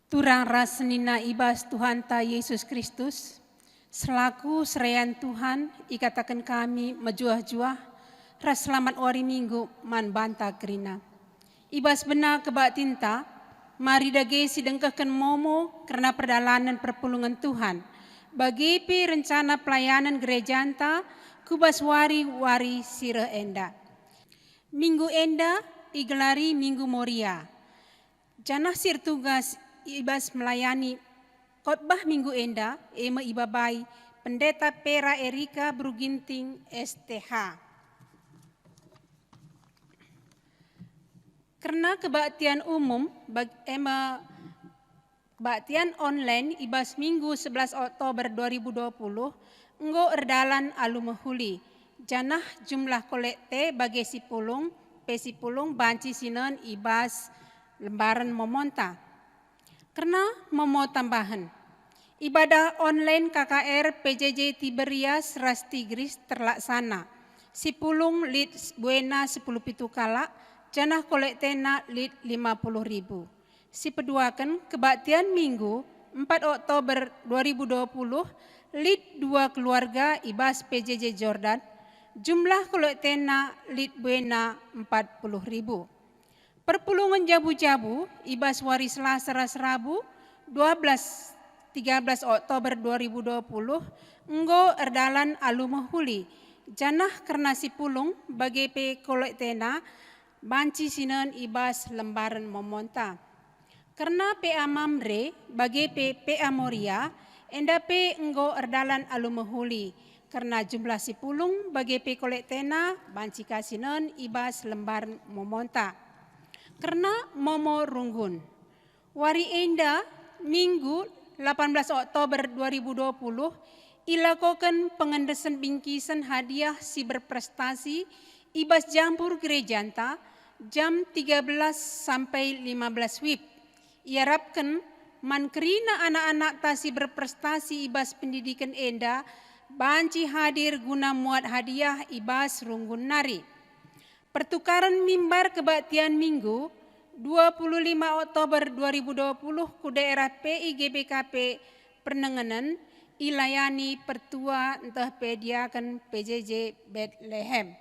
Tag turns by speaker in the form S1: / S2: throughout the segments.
S1: Turang rasenina ibas Tuhan ta Yesus Kristus, selaku serayan Tuhan, ikatakan kami mejuah-juah, ras selamat ori minggu man banta kerina. Ibas benar kebak tinta, mari dage sidengkahkan momo karena perdalanan perpulungan Tuhan. Bagi pi rencana pelayanan gereja anta, kubas wari-wari sirah enda. Minggu enda igelari Minggu Moria. Janah sir tugas ibas melayani khotbah Minggu enda ema ibabai Pendeta Pera Erika Bruginting STH. Karena kebaktian umum ema kebaktian online ibas Minggu 11 Oktober 2020 enggo erdalan alu mehuli. Janah jumlah kolekte bagi sipulung banci sinan ibas lembaran memonta. Karena mau tambahan, ibadah online KKR PJJ Tiberias Ras Tigris terlaksana. Sipulung lit buena 10 pitu kala, janah kolektena lit 50.000. Si peduakan kebaktian Minggu 4 Oktober 2020 lit 2 keluarga ibas PJJ Jordan, jumlah kolektena lit buena 40.000. Perpulungan jabu-jabu ibas wari Selasa ras Rabu 13 Oktober 2020 enggo erdalan alu mehuli. Janah karena sipulung bagi pe kolektena banci sinan ibas lembaran memonta. Karena PA Mamre bagi PA Moria enda pe enggo erdalan alu mehuli. Karena jumlah sipulung bagi pe kolektena banci kasinan ibas lembaran memonta. Karena momo runggun. Wari enda Minggu 18 Oktober 2020 ilakokan pengendesan bingkisan hadiah si berprestasi ibas jampur gerejanta jam 13 sampai 15 WIB. Iarapkan mankerina anak-anak tasi berprestasi ibas pendidikan enda banci hadir guna muat hadiah ibas runggun nari. Pertukaran mimbar kebaktian Minggu 25 Oktober 2020 ku daerah PIGBKP Pernenganan ilayani pertua entah pediakan PJJ Bethlehem.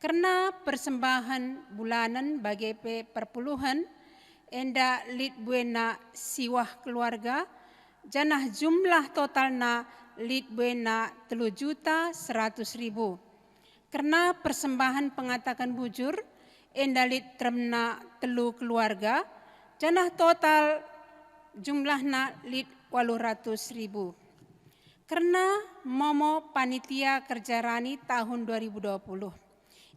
S1: Karena persembahan bulanan bagi perpuluhan enda lit buena siwah keluarga janah jumlah totalna lit buena 3.100.000. Karena persembahan pengatakan bujur endalit tremna telu keluarga janah total jumlahna lit 800.000. Karena momo panitia kerjarani tahun 2020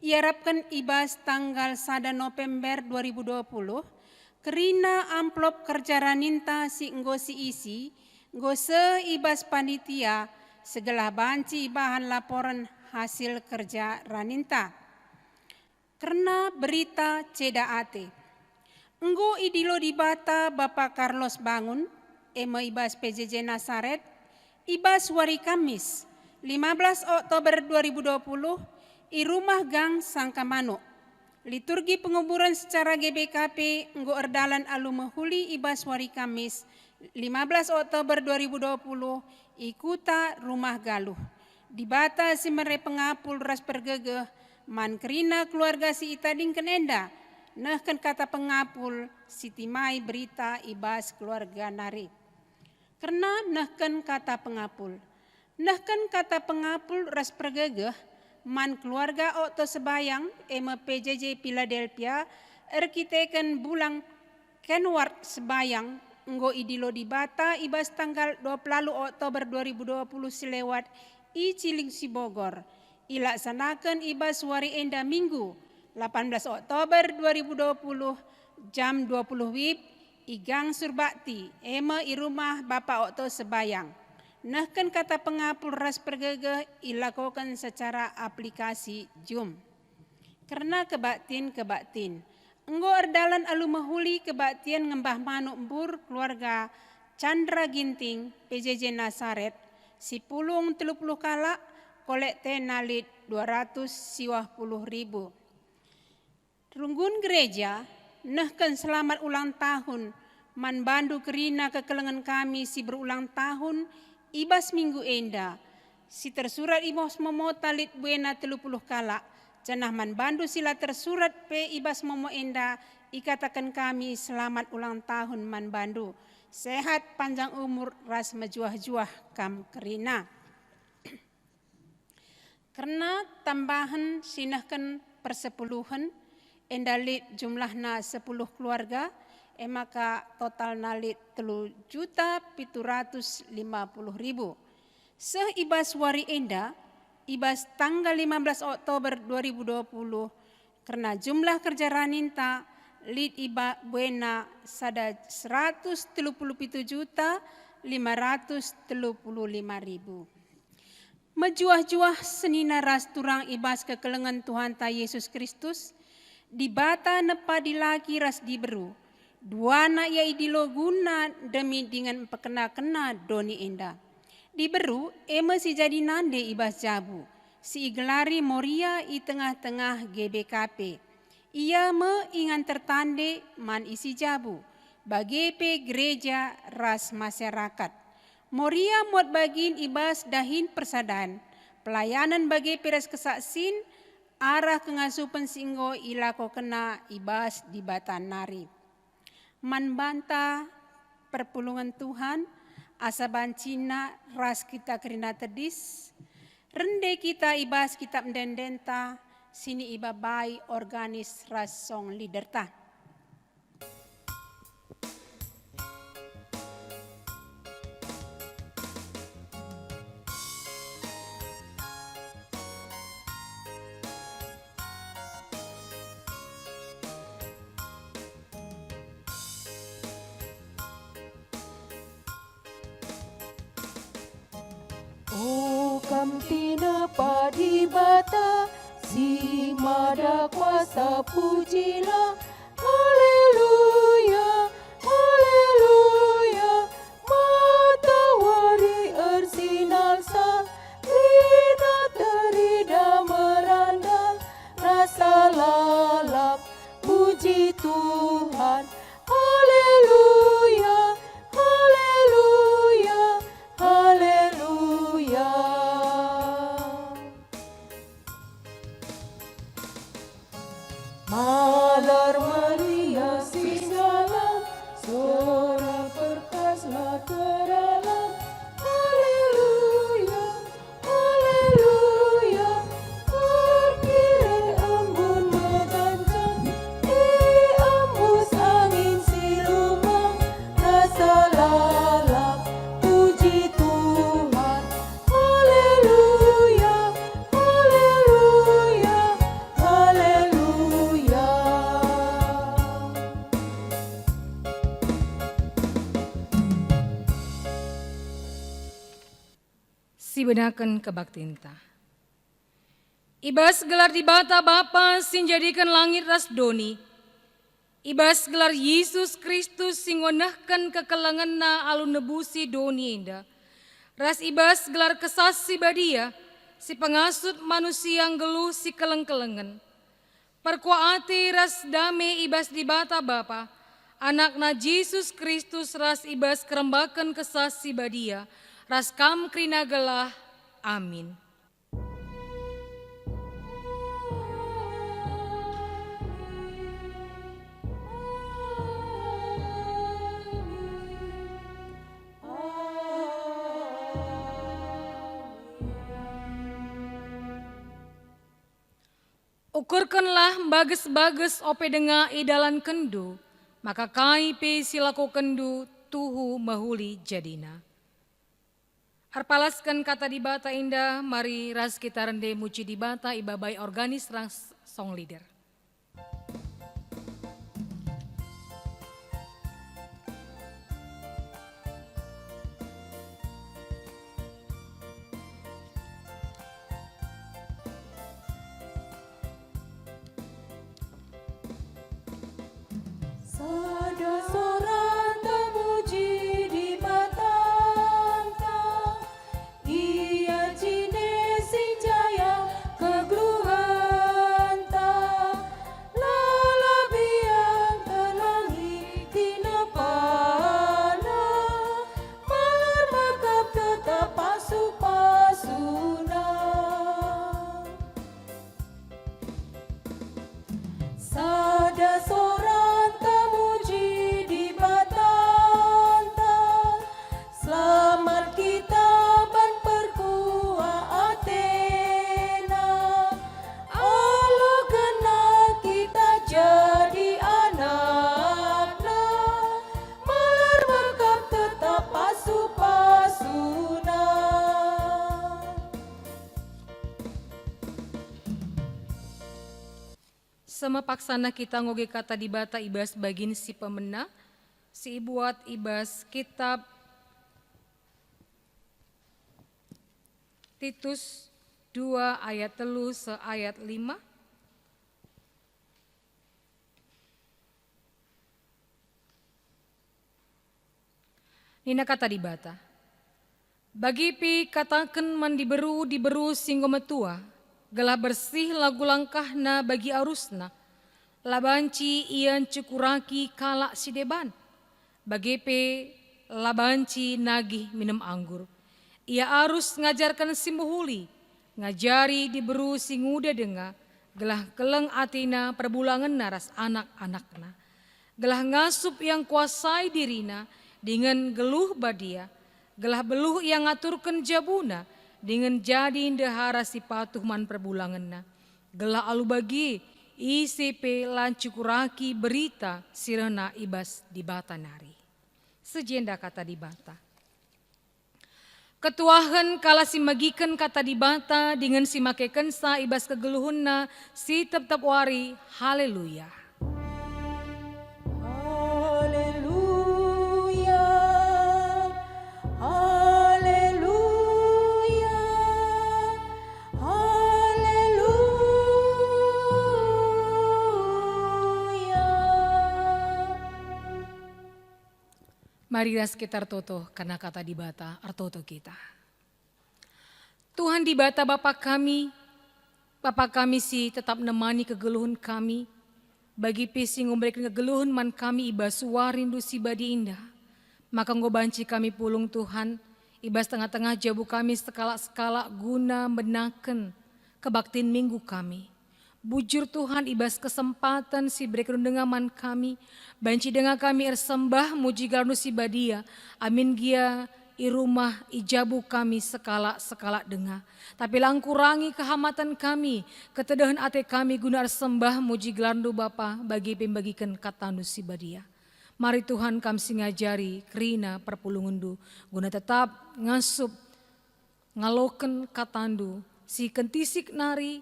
S1: iarapkan ibas tanggal 1 November 2020 kerina amplop kerjaraninta si enggo si isi enggo se ibas panitia segala banci bahan laporan hasil kerja raninta. Karena berita CEDAAT. Enggo idilo dibata Bapak Carlos Bangun, ema ibas PJJ Nasaret, ibas wari Kamis 15 Oktober 2020, i rumah gang Sangkamano. Liturgi penguburan secara GBKP enggo erdalan alu mehuli ibas wari Kamis 15 Oktober 2020, ikuta rumah Galuh. Dibata si mere pengapul ras pergegeh man kerina keluarga si itading kenenda nehken kata pengapul si timai berita ibas keluarga nari. Karena nehken kata pengapul ras pergegeh man keluarga okto sebayang ema PJJ Philadelphia erkiteken bulang Kenward sebayang enggo idilo dibata ibas tanggal 20 Oktober 2020 silewat i Ciling si Bogor. Ilaksanakan ibas wari enda Minggu 18 Oktober 2020 jam 20 WIB i gang Surbakti ema i rumah Bapak Okto sebayang. Nehken kata pengapul ras pergegeh ilakokan secara aplikasi Zoom. Karena kebaktin enggo erdalan alu mehuli kebaktian ngembah manuk embur keluarga Chandra Ginting PJJ Nasaret sipulung 30 kala kolekte nalit 250.000. Runggun gereja nehken selamat ulang tahun Man bandu kerina kekelengan kami si berulang tahun ibas minggu enda. Si tersurat ibas momo talit buena 30 kala. Cenah man bandu sila tersurat pe ibas momo enda ikatakan kami selamat ulang tahun man bandu. Sehat panjang umur ras mejuah-juah kam kerina. Karena tambahan sinahkan persepuluhan endalit jumlahna 10 keluarga maka total nalit 3.750.000. Seh ibas wari enda ibas tanggal 15 Oktober 2020 karena jumlah kerja raninta lit iba buena sada 137.535.000. Mejuah-juah senina ras turang ibas kekelengan Tuhan ta Yesus Kristus, di bata nepa dilaki ras diberu, duana ia idilo guna demi dengan pekena-kena doni enda. Diberu eme si jadi nande ibas jabu, si igelari Moria i tengah-tengah GBKP. Ia me ingan tertande man isi jabu, bagepe gereja ras masyarakat. Moria muat bagin ibas dahin persadaan, pelayanan bagi peres kesaksin, arah kengasupan singgo ilako kena ibas di batan nari. Man banta perpulungan Tuhan, asaban Cina ras kita kerina tedis, rende kita ibas kitab mendendenta, sini iba bai organis ras song liderta.
S2: O kamtina padi bata, si mada kuasa pujilah, haleluya, haleluya, matahari ersinar sang, rina terida merandang, rasa lalap puji Tuhan, haleluya, haleluya, haleluya. Malar meriasi jalan, suara perkaslah teralam, haleluya, haleluya, terkiri embun megancang, embus angin siluman, rasa lalap puji Tuhan, haleluya, haleluya, haleluya.
S3: Sibenaken kebaktinta. Ibas gelar di bata Bapa sing jadikan langit ras doni. Ibas gelar Yesus Kristus sing ngonahkan kekelanganna alun nebusi doni indah. Ras ibas gelar kesasi badia si pengasut manusia yang geluh si keleng-kelengen. Perkuati ras dame ibas di bata Bapa. Anakna Yesus Kristus ras ibas kerembakan kesasi badia. Ras kam krina gelah, amin. Ukurkanlah bagus-bagus ope denga idalan kendu, maka kai pe silako kendu tuhu mahuli jadina. Harpalaskan kata di bata indah, mari ras kita rende muci di bata ibabai organis ras song leader.
S2: Sada soran temuji di batanta, ia cine sing jaya kegluhanta,
S3: sama paksana kita ngoge kata di bata ibas bagin si pemena, si buat ibas kitab Titus 2 ayat 3 ayat 5. Nina kata di bata. Bagi pi katakan man diberu singgo metua, gelah bersih lagu langkahna bagi arusna, labanci ian cukuraki kalak si deban, bagi pi labanci nagih minum anggur. Ia arus ngajarkan si muhuli, ngajari diberu singuda denga, gelah keleng atina perbulangan naras anak-anakna, gelah ngasup yang kuasai dirina dengan geluh badia, gelah beluh yang ngaturkan jabuna dengan jadi indahara si patuh man perbulanganna, gelah alu bagi ICP lancukuraki berita sirena ibas di bata nari. Sejenda kata di bata. Ketuahan kala si magikan kata di bata dengan si makeken sa ibas kegeluhunna si tetap wari. Haleluya.
S2: Haleluya, haleluya, haleluya.
S3: Mari sekitar toto karena kata di bata artoto kita. Tuhan di bata Bapa kami si tetap nemani kegeluhun kami. Bagi pisi ngombrekin kegeluhun man kami ibas warindu si badi indah. Maka ngobanci kami pulung Tuhan, ibas tengah-tengah jabu kami sekala-sekala guna menaken kebaktin minggu kami. Bujur Tuhan ibas kesempatan si berikan dengaman kami, banci dengan kami ersembah muji garnu si badia, amin gia i rumah ijabu kami sekala-sekala dengar. Tapi lang kurangi kehamatan kami, ketedahan ate kami guna ersembah muji garnu Bapa bagi pembagikan katanu si badia. Mari Tuhan kami ngajari kerina perpulungundu, guna tetap ngasup ngaloken katandu si kentisik nari,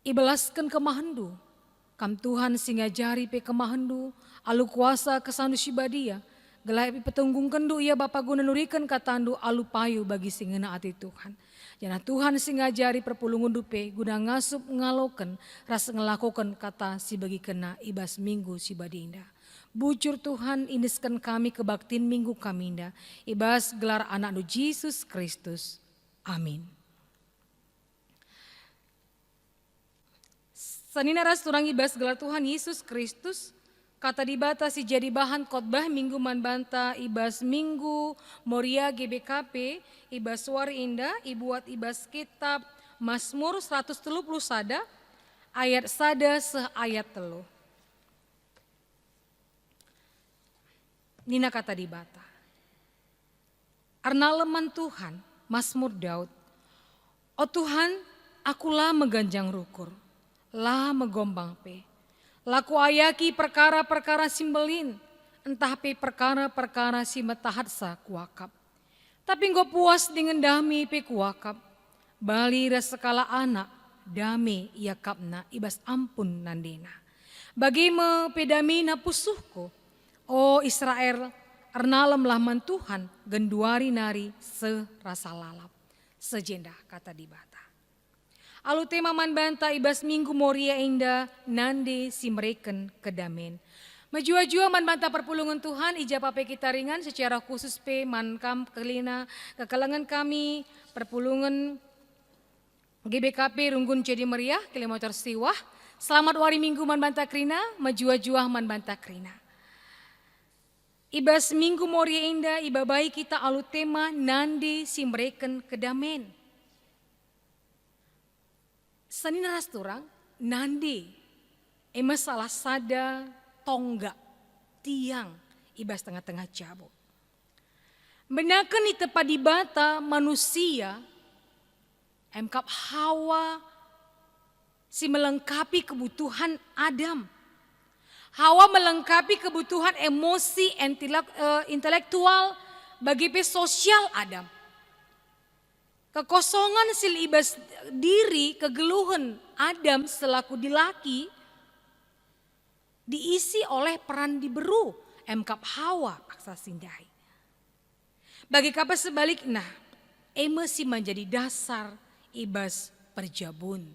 S3: ibalaskan kemahandu, kam Tuhan singa jari pe kemahandu, alu kuasa kesandu sibadia, gelai petunggung kendu ia Bapa guna nurikan katandu alu payu bagi singena ati Tuhan. Jana Tuhan singa jari perpulungun dupe guna ngasup ngaloken rasa ngelakokan kata si bagi kena ibas minggu si badinda. Bujur Tuhan indiskan kami kebaktin minggu kami indah, ibas gelar anak nu Yesus Kristus. Amin. Sanina ras turang ibas gelar Tuhan Yesus Kristus, kata dibatasi jadi bahan khotbah minggu manbanta ibas minggu Moria GBKP, ibas wari indah, ibuat ibas kitab Mazmur 130 sada, ayat sada seayat telu. Nina kata dibata. Arna leman Tuhan, Mazmur Daud. O Tuhan, akulah meganjang rukur. Lah megombang pe, laku ayaki perkara-perkara simbelin, entah pe perkara-perkara si metahat sa kuakap. Tapi engkau puas dengan dami pe kuakap, bali sekala anak, dami ia kapna ibas ampun nandena. Bagi me pedami na pusuhku, o Israel, arnalem lahman Tuhan, genduari nari serasa lalap. Sejenda kata dibata. Alu tema man banta ibas minggu Moria indah nande si mereken kedamen. Majua-jua man banta perpulungan Tuhan ijab apa kita ringan secara khusus pe man kam kelina kekelangan kami perpulungan GBKP Runggun Jadi Meriah kilometer siwah. Selamat wari minggu man banta krina, majua-jua man banta krina. Ibas minggu Moria indah ibabai kita alu tema nande si mereken kedamen. Sanina ras turang nandi emas salah sada tonggak tiang ibas tengah-tengah jabo. Benakan di tepat di bata manusia emkap Hawa si melengkapi kebutuhan Adam. Hawa melengkapi kebutuhan emosi intelektual bagi sosial Adam. Kekosongan sil ibas diri kegeluhan Adam selaku dilaki diisi oleh peran diberu emkap Hawa aksa sindai. Bagi kapa sebaliknya, emosi menjadi dasar ibas perjabun.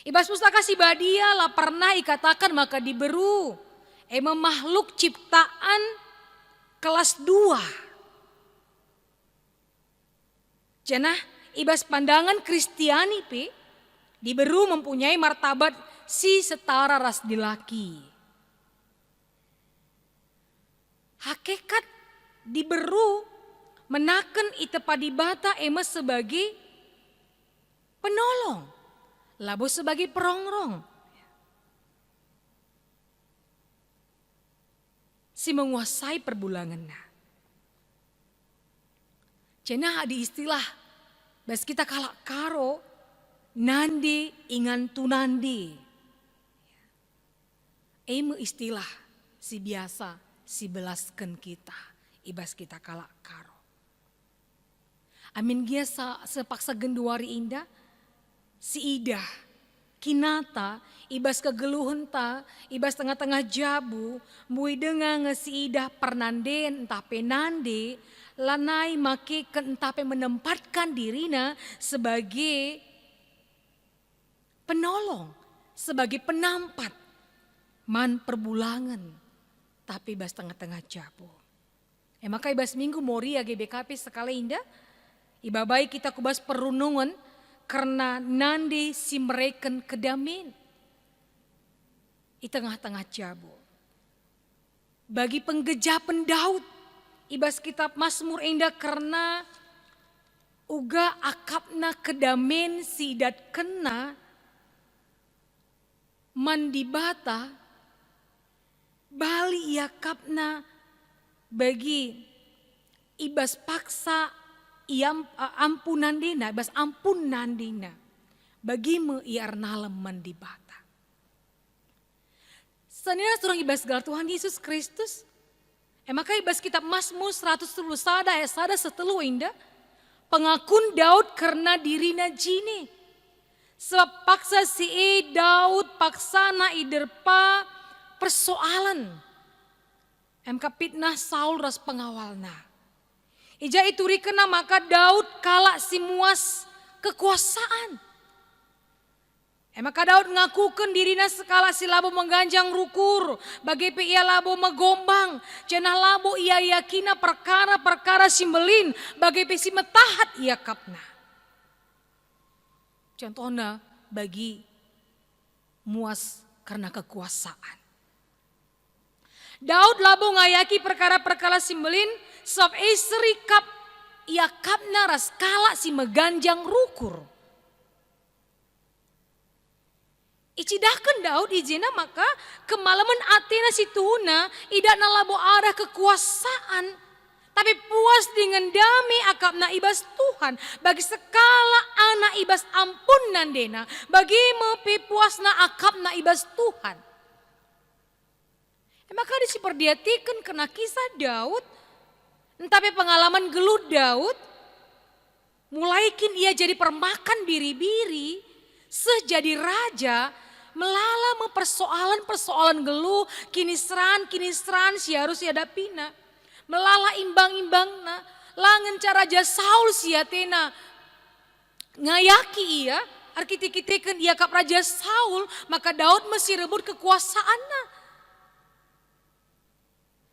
S3: Ibas pustaka si badia lah pernah ikatakan maka diberu makhluk ciptaan kelas 2. Janah ibas pandangan Kristiani diberu mempunyai martabat si setara ras dilaki. Hakikat diberu menaken ite padibata sebagai penolong, labo sebagai perongrong. Si menguasai perbulangan. Cenah di istilah bas kita kalak karo nandi ingan tunandi. Istilah si biasa si belaskan kita ibas kita kalak karo. Amin gia sepaksa genduari indah si idah kinata ibas kegeluhan ta ibas tengah-tengah jabu mui dengang si idah pernanden entah penande lanai make entape menempatkan dirinya sebagai penolong, sebagai penampat man perbulangan tapi ibas tengah-tengah jabu. Maka ibas minggu mori GBKP sekali indah ibabai kita kubas perunungan karena nandi si mereken kedamin di tengah-tengah jabu. Bagi penggejapan Daud ibas kitab Mazmur indah karena uga akapna kedamin si idat kena mandibata bali iakapna bagi ibas paksa ampunan dina, ibas ampunan dina bagimu iarnalem mandibata. Senira surang ibas gelar Tuhan Yesus Kristus. Maka ibas kitab Mazmur 110 sada setelu indah pengakun Daud karena dirina jini. Sebab paksa si Daud paksana iderpa persoalan. Fitnah Saul ras pengawalna. Ija itu rikena maka Daud kalak si muas kekuasaan. Maka Daud ngakukan dirina sekala si labo mengganjang rukur. Bagi ia labo megombang. Cenah labo ia yakina perkara-perkara simbelin. Bagi si metahat ia kapna. Contohnya bagi muas karena kekuasaan. Daud labo ngayaki perkara-perkara simbelin. Sebab serikap ia kapna ras kala si meganjang rukur. Icidahkan Daud izina maka kemalaman Athena si Tuhuna idak nalabo arah kekuasaan. Tapi puas dengan dami akapna ibas Tuhan. Bagi sekala anak ibas ampun nandena. Bagi mepi puasna akapna ibas Tuhan. Maka disiperdiatikan kena kisah Daud. Tapi pengalaman gelut Daud. Mulaikin ia jadi permakan biri-biri. Sejadi raja. Melala persoalan-persoalan geluh, kini seran si harus hadapina. Melala imbang-imbangna, langen cara raja Saul siatena. Ngayaki ia, arkitiketekan ia kap raja Saul, maka Daud mesti rebut kekuasaannya.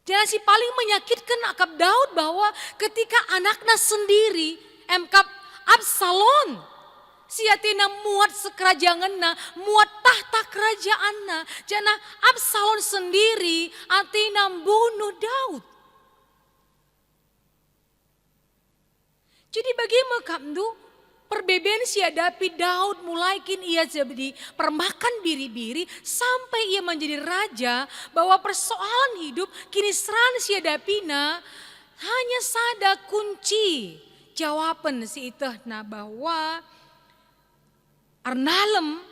S3: Jangan si paling menyakitkan akap Daud bahwa ketika anaknya sendiri, kap Absalom. Siatina muat sekerajanganna, muat tahta kerajaanna. Jana Absalom sendiri Athena bunuh Daud. Jadi bagaimana kamdu perbedaan siadapi Daud mulaikin ia jadi permakan biri-biri sampai ia menjadi raja. Bahwa persoalan hidup kini seran siadapina hanya sada kunci jawaban si itahna bahwa arnalem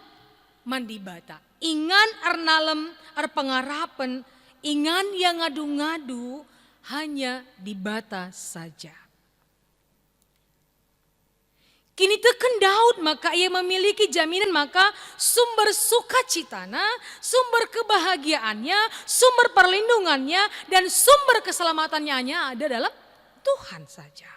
S3: mandibata. Ingan arnalem pengarapan, ingan yang ngadu-ngadu hanya dibata saja. Kini teken Daud maka ia memiliki jaminan maka sumber sukacitana, sumber kebahagiaannya, sumber perlindungannya dan sumber keselamatannya hanya ada dalam Tuhan saja.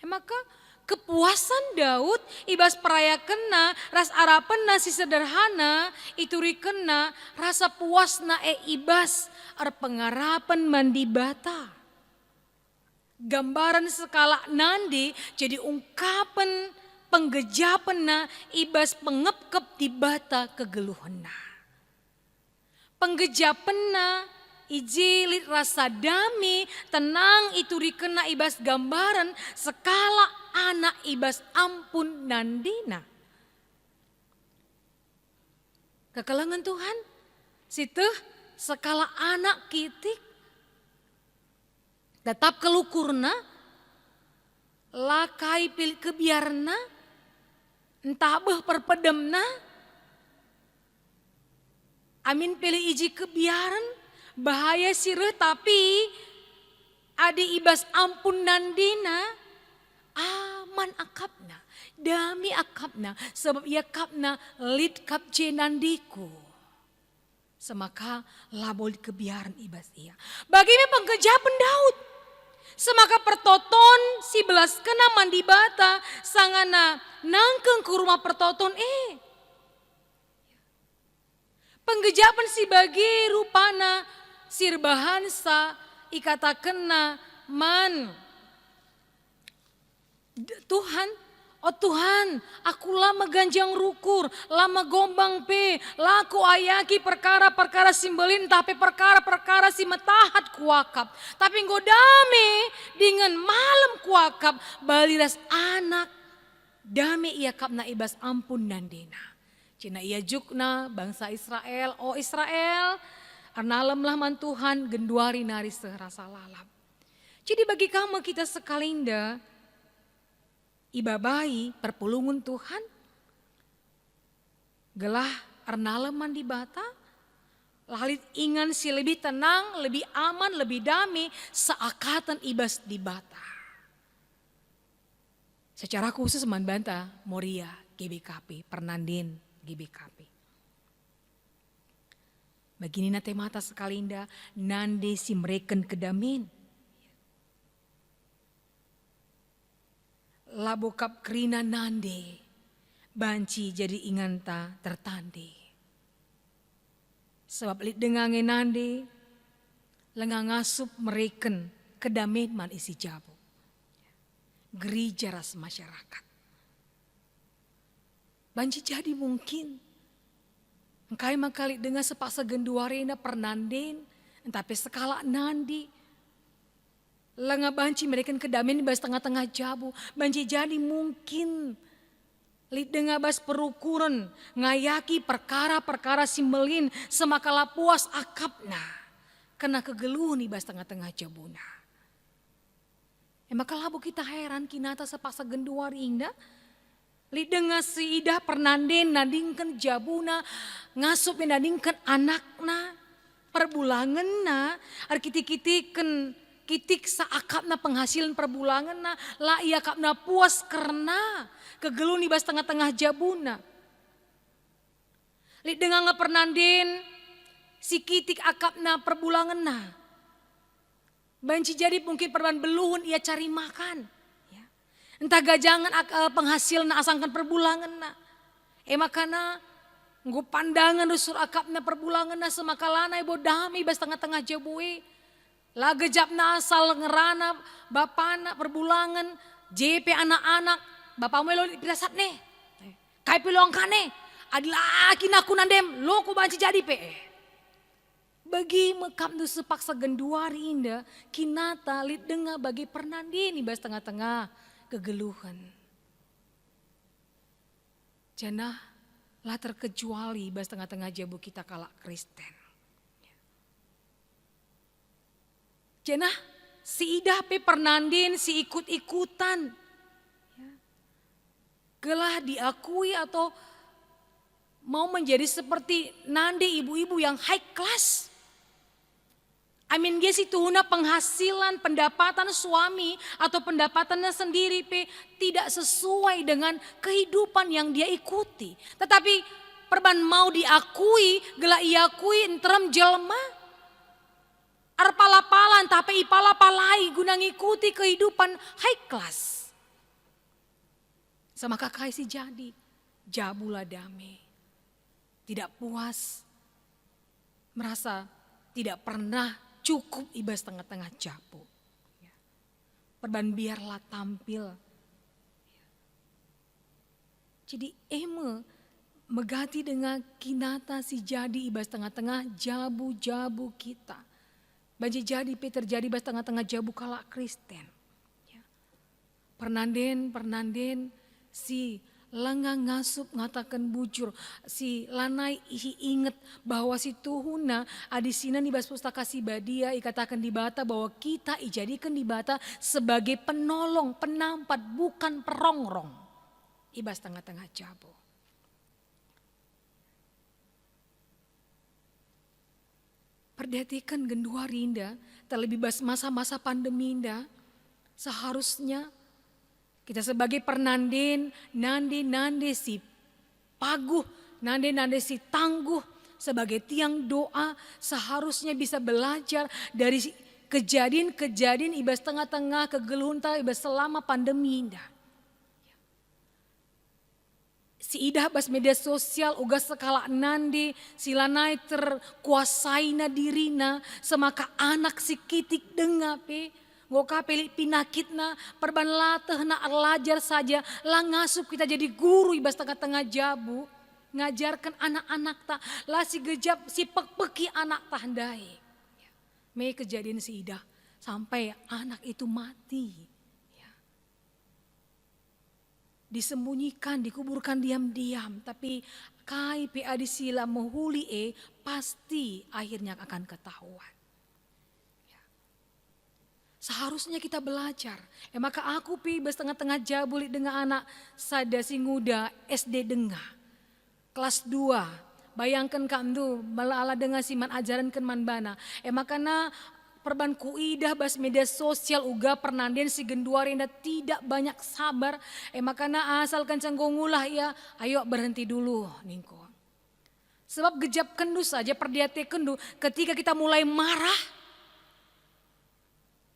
S3: Maka kepuasan Daud ibas perayakena ras arapena si sederhana itu rikena rasa puasna ibas ar pengarapan mandi bata. Gambaran skala nandi jadi ungkapan penggejapan ibas pengepkep di bata kegeluhena. Penggejapan ijilit rasa dami tenang itu rikena ibas gambaran skala anak ibas ampun nandina. Kekelangan Tuhan situ skala anak kitik tetap kelukurna, lakai pilih kebiarna, entah beh perpedemna, amin pilih iji kebiaran, bahaya sireh tapi adi ibas ampun nandina, aman akapna, dami akapna, sebab ia kapna lid kap je nandiku. Semaka labol kebiaran ibas ia. Bagaimana penggejapan Daud? Semaka pertoton si belas kena mandi bata sangana nangkeng ke rumah pertoton penggejapan si bagi rupana sirbahansa ikata kena man Tuhan. Oh Tuhan, aku lama ganjang rukur, lama gombang laku ayaki perkara-perkara simbelin, tapi perkara-perkara si metahat kuakap. Tapi ngodame dengan malam kuakap, baliras anak, dame ia kapna ibas ampun nandina. Cina ia jukna bangsa Israel, oh Israel, arnalemlah man Tuhan, genduari nari serasa lalap. Jadi bagi kamu kita sekalinda, ibabai perpulungan Tuhan, gelah arnaleman di bata, lalit ingan si lebih tenang, lebih aman, lebih damai, seakatan ibas di bata. Secara khusus man banta Moria GBKP, Pernandin GBKP. Begini nate mata sekalinda, nande si mereken kedamin. Labokap krina nande, banci jadi inganta tertande. Sebab lit dengange nande, lengang ngasup mereken kedamin man isi jabu. Gereja ras masyarakat. Banci jadi mungkin, engkai makali dengan sepaksa genduarena pernanden, tapi sekala nandi. Lenga banci mereka kedamin bas tengah-tengah jabu. Banci jadi mungkin. Lid denga bas perukuran. Ngayaki perkara-perkara simbelin. Semakala puas akapna. Kena kegeluh nih bas tengah-tengah jabuna. Maka labu kita heran kinata sepaksa genduari indah. Lid denga si ida pernanden nadingkan jabuna. Ngasup nadingkan anakna. Perbulangan na. Arkiti-kitikan kitik saakapna penghasilan perbulangan na la ia kapna puas karena kegeluni bas tengah-tengah jabuna. Lid dengan ngepernandin si kitik akapna perbulangan na. Banci jadi mungkin perban beluhun ia cari makan. Ya. Entah gajangan penghasilan asangkan perbulangan na. Makana nggo pandangan rusur akapna perbulangan na semakalana ibo dami bas tengah-tengah jabue. Laga japna asal ngerana bapana perbulangan JP anak-anak bapak melo pirasat nih kai pilong kane adalah aku nandem lo ku banci jadi bagi mekap nu sepaksa genduari indah kinata lit denga bagi pernandini bas tengah-tengah kegeluhan janah lah terkecuali bas tengah-tengah jabu kita kalak Kristen. Janah si idah pe pernandin si ikut-ikutan. Gelah diakui atau mau menjadi seperti nande ibu-ibu yang high class. Amin gesi tuhuna penghasilan, pendapatan suami atau pendapatannya sendiri tidak sesuai dengan kehidupan yang dia ikuti. Tetapi perban mau diakui, gela iakui entrem jelma. Arpalapalan tapi ipalapalai guna ngikuti kehidupan high class. Sama kakak si jadi, jabula damai. Tidak puas, merasa tidak pernah cukup ibas tengah-tengah jabu. Perban biarlah tampil. Jadi megati dengan kinata si jadi ibas tengah-tengah jabu-jabu kita. Banji jadi terjadi ibas tengah-tengah jabu kala Kristen. Pernanden si lengang ngasup ngatakan bujur, si lanai inget bahwa si tuhuna adisina di bas pustaka si badia ikatakan di bata bahwa kita ijadikan di bata sebagai penolong, penampat, bukan perongrong. Ibas tengah-tengah jabu. Perdatikan gendua rinda, terlebih bas masa-masa pandemi inda, seharusnya kita sebagai pernanden, nande si paguh, nande si tangguh, sebagai tiang doa seharusnya bisa belajar dari kejadian-kejadian ibas tengah-tengah kegeluhunta ibas selama pandemi indah. Si idah bas media sosial uga sekala nande silanai terkuasai na dirina semaka anak si kitik dengape. Goka pelik pinakitna perban lateh na arlajar saja lah ngasup kita jadi guru ibas tengah-tengah jabu ngajarkan anak-anak tak lah si gejap si pek-peki anak tahandai. Me kejadian si idah sampai anak itu mati. Disembunyikan, dikuburkan diam-diam, tapi kai PA disila menghuli pasti akhirnya akan ketahuan. Seharusnya kita belajar. Maka aku bas tengah-tengah jabulik dengan anak sada si nguda SD denga. Kelas 2. Bayangkan kamdu malah dengan siman ajaran kan man bana. Makana perban kuidah bas media sosial uga pernanden si genduari indah tidak banyak sabar. Makana asal kencang gongulah ya, ayo berhenti dulu ningko. Sebab gejap kendu saja perdiate kendu ketika kita mulai marah.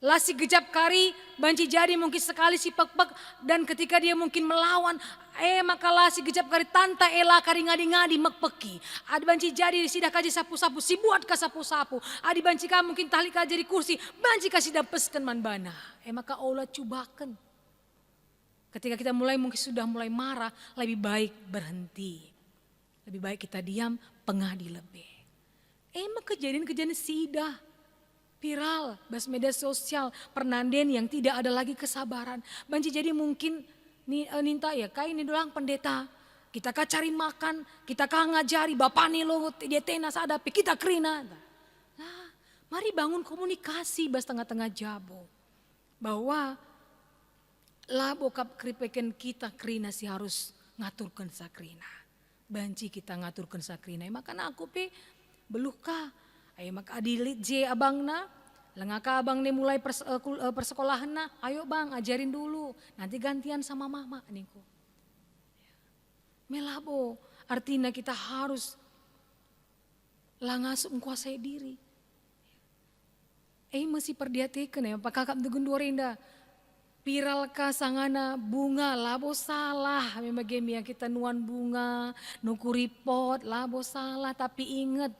S3: Lasi gejap kari, banci jadi mungkin sekali si pek-pek dan ketika dia mungkin melawan, maka lasi gejap kari tanta ela kari ngadi-ngadi mekpeki. Adi banci jadi sidah kaji sapu-sapu, si buat ka sapu-sapu. Adi banci ka mungkin tali kaji di kursi, banci kasih dampeskan man bana. Maka Allah cubakan. Ketika kita mungkin sudah mulai marah, lebih baik berhenti. Lebih baik kita diam, pengadi lebih. Maka kejadian-kejadian sidah. Viral, bas media sosial, pernanden yang tidak ada lagi kesabaran. Banci jadi mungkin ninta ya, kayak ini doang pendeta. Kita kah cari makan, kita kah ngajari, bapak nih lo dia tenas ada, kita kerina. Nah, mari bangun komunikasi bas tengah-tengah jabu. Bahwa lah bokap kripeken kita kerina sih harus ngaturkan sakrina. Banci kita ngaturkan sakrina, makanya aku beluka. Ayo mak adilit je abangna, lengaka abang nih mulai persekolahan na, ayo bang ajarin dulu, nanti gantian sama mama niku. Melabo, artinya kita harus langas menguasai diri. Masih perdiatikan ya, pak kakak tegun dua rinda. Viral ka sangana bunga labo salah, memang game yang kita nuan bunga, nukuri pot labo salah, tapi inget.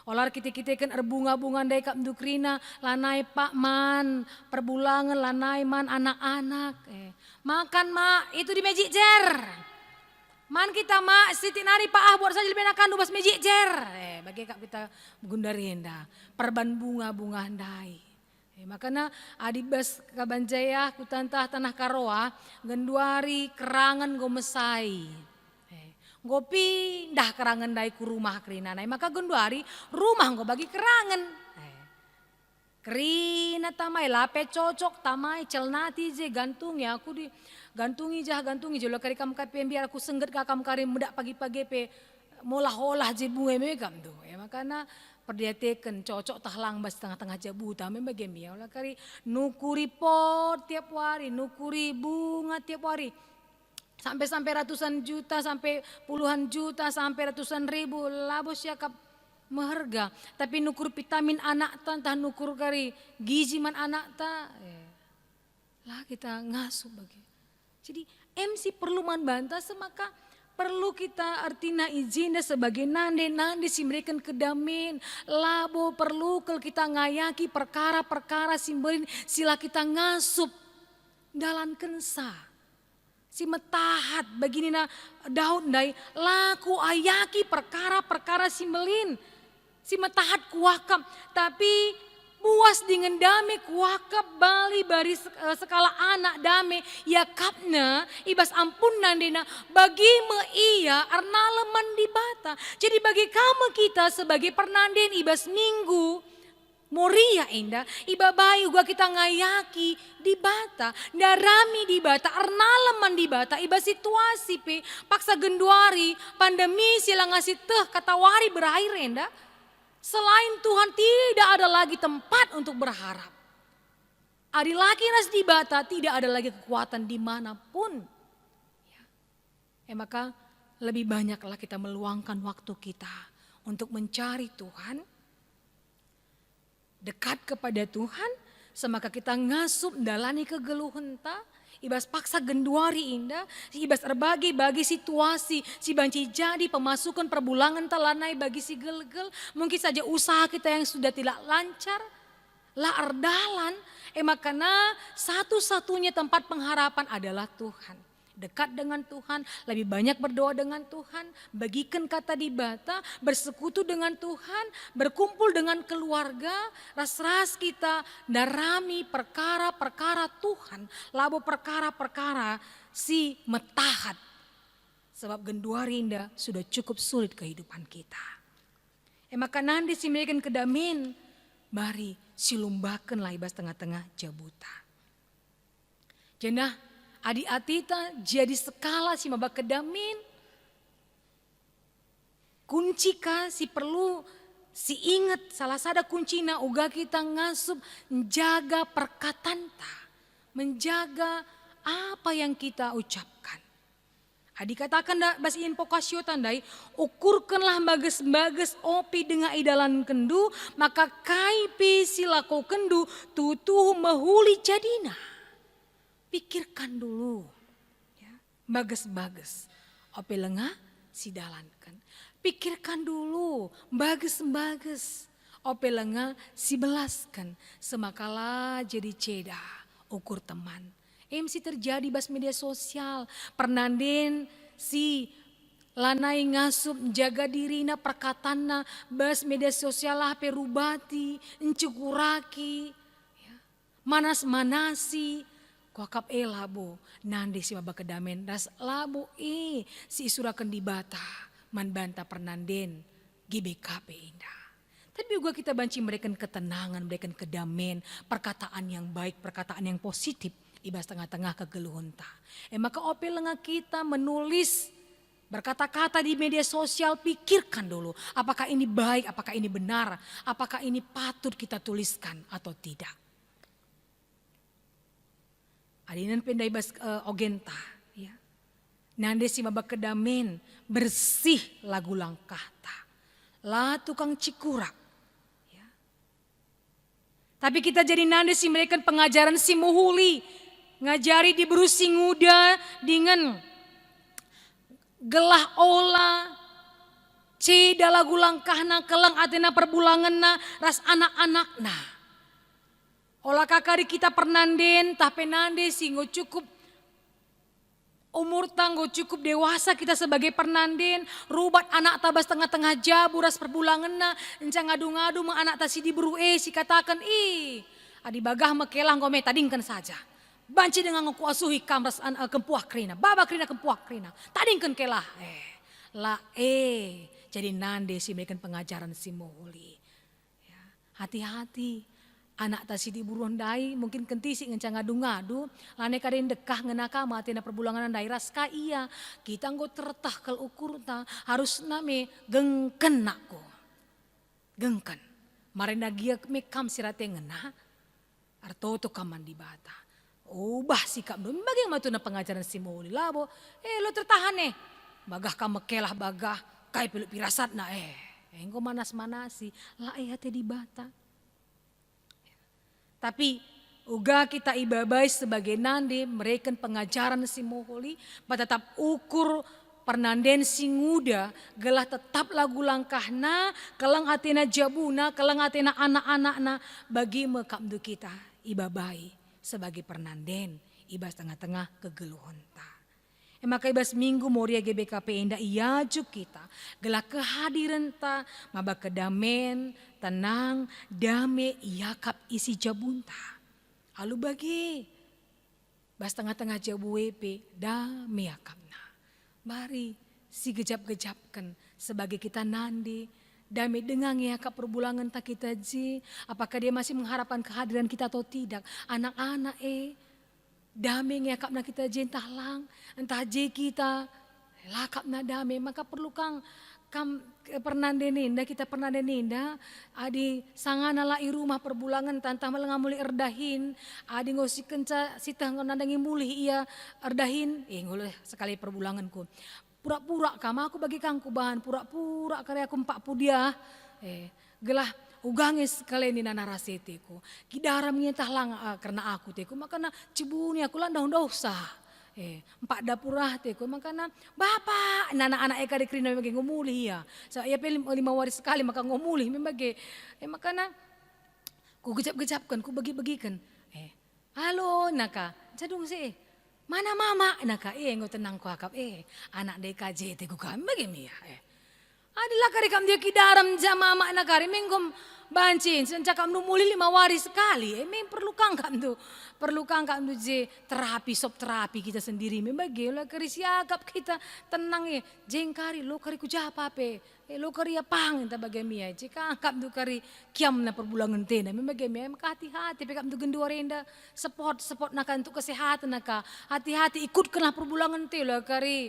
S3: Olar kita kan erbunga-bunga dai kap dukrina lanai pak man perbulangan lanai man anak-anak. Makan mak itu di Magic Jar. Man kita mak Siti Nari pak buat saja lebih enakan dubas Magic Jar. Bagi kap kita gundarinda perban bunga-bunga handai. Makanya adibas kabanjaya kutantah tanah karoa genduari kerangan gomesai. Gopi dah kerangan dai ku rumah kerina nai maka genduari rumah go bagi kerangan. Kerina tamai lape cocok tamai celnati je gantung ya aku di gantungi jah lo kari kam kape biar aku sengget kakam kari mudak pagi-pagi pe molah-olah jebu megam do. Ya makana perdiateken cocok tahlang bas tengah-tengah jabu tame bagemia olah kari nukuri pot tiap hari, nukuri bunga tiap hari. Sampai ratusan juta, sampai puluhan juta, sampai ratusan ribu labo siakap meharga. Tapi nukur vitamin anak ta, entah nukur kari gizi man anak ta. Lah kita ngasuh bagi. Jadi MC perlu man bantah semaka perlu kita artina izinda sebagai nande si mereka kedamin labo perlu kalau kita ngayaki perkara-perkara simbolin sila kita ngasup dalam kensa si metahat begini na daun dai laku ayaki perkara-perkara simbolin si metahat kuakam tapi puas dengan dame kuakap bali bari sekala anak dame ya kapna ibas ampun nandena bagi me iya arnaleman di bata. Jadi bagi kamu kita sebagai pernanden ibas minggu moria indah iba bayi gua kita ngayaki di bata darami di bata arnaleman di bata iba situasi pe paksa genduari pandemi sila ngasih teh katawari berakhir indah. Selain Tuhan tidak ada lagi tempat untuk berharap. Adi lagi ras di bata tidak ada lagi kekuatan dimanapun. Maka lebih banyaklah kita meluangkan waktu kita untuk mencari Tuhan. Dekat kepada Tuhan. Semaka kita ngasup dalani kegeluhan ta. Ibas paksa genduari indah, ibas bagi situasi, si banci jadi pemasukan perbulangan telanai bagi si gel-gel, mungkin saja usaha kita yang sudah tidak lancar, lah ardalan, makanya satu-satunya tempat pengharapan adalah Tuhan. Dekat dengan Tuhan, lebih banyak berdoa dengan Tuhan, bagikan kata di bata, bersekutu dengan Tuhan, berkumpul dengan keluarga, ras-ras kita darami perkara-perkara Tuhan, labo perkara-perkara si metahat. Sebab genduari indah sudah cukup sulit kehidupan kita. Maka nanti si mereka kedamin, mari silumbakan lah ibas tengah-tengah jabuta. Jenah adi atita jadi skala si mabak kedamin. Kunci ka si perlu si ingat salah sada kuncina uga kita ngasup menjaga perkataan ta. Menjaga apa yang kita ucapkan. Adi katakan dah bas invokasio tandai ukurkanlah bages-bages opi dengan idalan kendu maka kaipi silako kendu tutuh mahuli jadina. Pikirkan dulu, ya, bagus-bagus. Ope lengah si dalankan. Pikirkan dulu, bagus-bagus. Ope lengah si belaskan. Semakala jadi ceda, ukur teman. MC terjadi bas media sosial. Pernanden si lanai ngasup jaga dirina perkatana bas media sosial lah perubati, encukuraki, ya, manas-manasi. Kuakap labo nande si mabak kedamen ras labo si isurakan di bata man banta pernanden GBKP indah. Tapi juga kita banci mereka ketenangan, mereka kedamen, perkataan yang baik, perkataan yang positif ibas tengah-tengah kegeluhan ta. Maka ope lengah kita menulis berkata-kata di media sosial pikirkan dulu apakah ini baik, apakah ini benar, apakah ini patut kita tuliskan atau tidak. Adinan pendai bas ogenta, ya. Nande si mabak kedamen bersih lagu langkah ta. Lah tukang cikurak, ya. Tapi kita jadi nande si mereka pengajaran si muhuli, ngajari di berusi nguda dengan gelah ola, ceda lagu langkahna kelang atena perbulanganna ras anak-anakna. Olah kakari kita pernanden, tapi nande singgo cukup umur tanggo cukup dewasa kita sebagai pernanden. Rubat anak tabas tengah-tengah jabu ras perbulangan na. Encang ngadu-ngadu ma anak tasi diburu si katakan adi bagah mekelang gome tadingkan saja. Banci dengan ngekuasuhi kamras kempuah krina. Baba krina kempuah krina. Tadingkan kelah. Jadi nande si mereka pengajaran si mohuli. Ya, hati-hati. anak ta sidi buruan dai mungkin kentisi ngencang ngadu-ngadu lane kaden dekah ngenaka mati na perbulangan daerah ska iya kita nggo tertah kal ukur ta harus name gengken nakko gengken marena gia mekam sirate ngena arto to kaman di bata ubah sikap dun bagaimana tu na pengajaran si Moholi labo lo tertahan bagah kamekelah bagah kai peluk pirasat na engko manas-manasi lah hati di bata. Tapi uga kita ibabai sebagai nande mereka pengajaran si Moholi tetap ukur pernanden si nguda gelah tetap lagu langkahna kelang atena jabuna kelang atena anak-anakna bagi mekapdu kita ibabai sebagai pernanden ibas tengah-tengah kegeluhonta. Maka ibas minggu moria GBKP indah iaju kita gelah kehadiran ta maba kedamen tenang dame yakap isi jabunta alu bagi bas tengah-tengah jabu WP dame yakapna mari si gejap-gejapkan sebagai kita nandi dame dengang yakap perbulangan tak kita ji apakah dia masih mengharapkan kehadiran kita atau tidak anak-anak damai ngakapna kita jentah lang entah je kita lakapna damai maka perlu kam pernandeninda kita pernandeninda adi sangana la irumah perbulangan tantah melengamuli erdahin adi ngosi kenca sitah ngonandangi mulih iya erdahin ngoleh sekali perbulanganku pura-pura kama aku bagi kangku bahan pura-pura karya aku 40 dia gelah ugangis kalian nina naraseteku kidaram nyetah lang karena aku teku makana cibuni aku landang dosa 4 dapurah teku makana bapak anak-anak eka dikrina memang ngomuli ya saya pilih 5 waris sekali maka ngomuli memang makana ku gejap-gejapkan ku bagi-bagikan halo naka jadung sih mana mama naka ngo tenang ku akap anak DKJ teku kami bagaimana ya adalah kari kam dia kidaram jama mama na kari menggom bancin senca kam nu muli 5 waris sekali men perlu kang kam tu je terapi sop terapi kita sendiri membagi lah kari siagap kita tenang jengkari lo kari kuja apa lo kari apang entah bagaimana jika kam tu kari kiam na perbulangan tena membagi maka hati-hati pe kam tu gendu renda support nakan untuk kesehatan naka hati-hati ikutkanlah perbulangan te lo kari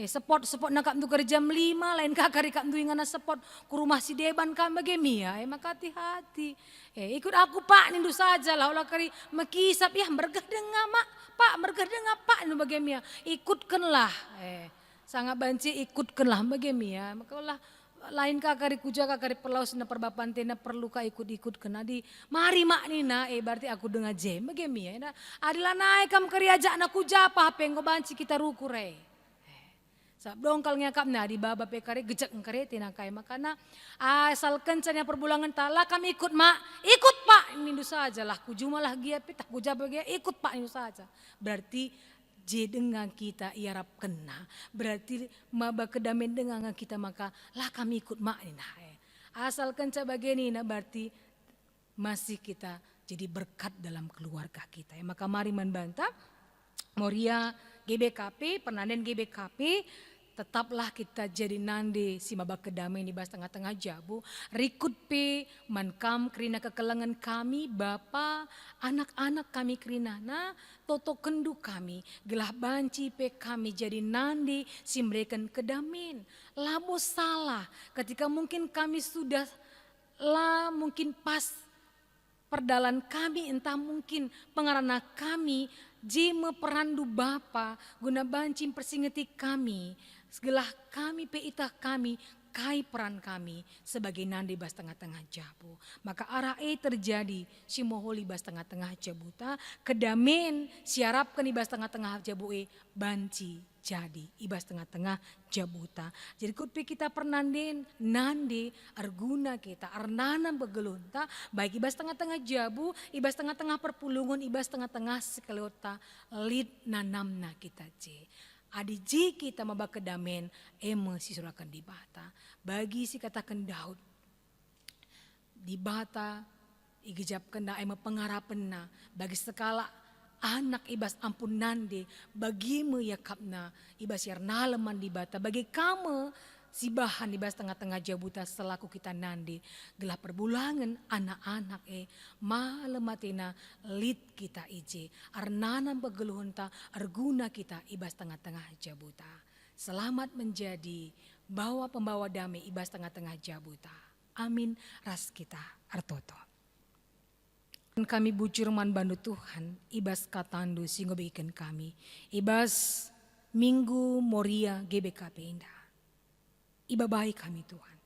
S3: support nak tu kerja jam 5 lain kakari kak tu ingana support ku rumah si deban kan bagemia maka hati-hati ikut aku pak nindu saja lah olah kari makisap ya mergah denga mak pak mergah denga pak nindu bagemia ikutkanlah sangat banci ikutkanlah bagemia maka olah lain kakari kuja kakari perlaus na perbapan tena perlu ka ikut-ikut kena di mari mak nina berarti aku dengar jem bagemia adilah naik kam kari ajak na kuja apa ngo banci kita rukure sabdong kal ngakap na di baba pekare gejak ngkare tinakai makana asal kencanya perbulangan tala kami ikut mak ikut pak nindu saja lah kujumalah gia pitah kujaba gia ikut pak nindu saja berarti je dengan kita iarap kena berarti maba kedamen dengan kita maka lah kami ikut mak nina asal kenca bageni na berarti masih kita jadi berkat dalam keluarga kita maka mari membantah Moria GBKP pernanden GBKP tetaplah kita jadi nande si maba kedamai di bas tengah-tengah jabu rikut pe mankam kerina kekelangan kami bapa anak-anak kami kerina na toto kendu kami gelah banci pe kami jadi nande si mereka kedamin labo salah ketika mungkin kami sudah lah mungkin pas perdalan kami entah mungkin pengarana kami jeme perandu bapa guna bancin persingeti kami segelah kami peitah kami kai peran kami sebagai nande bas tengah-tengah jabu maka arah terjadi si Moholi bas tengah-tengah jabuta kedamen siarapkan ibas tengah-tengah jabu banci jadi ibas tengah-tengah jabuta jadi kutpi kita pernanden nande arguna kita arnanam begelunta baik ibas tengah-tengah jabu ibas tengah-tengah perpulungan ibas tengah-tengah sekelota lid nanamna kita adi ji kita maba kedamen si surakan di bata bagi si katakan Daud di bata igejapkan na pengarapenna bagi sekala anak ibas ampun nande bagi yakapna ibas yarnaleman di bata bagi kamu sibahan ibas tengah-tengah jabuta selaku kita nandi gelah perbulangan anak-anak malematina lid kita ije arnanam pegeluhunta arguna kita ibas tengah-tengah jabuta. Selamat menjadi bawa pembawa damai ibas tengah-tengah jabuta. Amin ras kita artoto. Kami bujur man bandu Tuhan ibas katandu singgo bikin kami ibas Minggu Moria GBKP Indah. Iba baik kami Tuhan.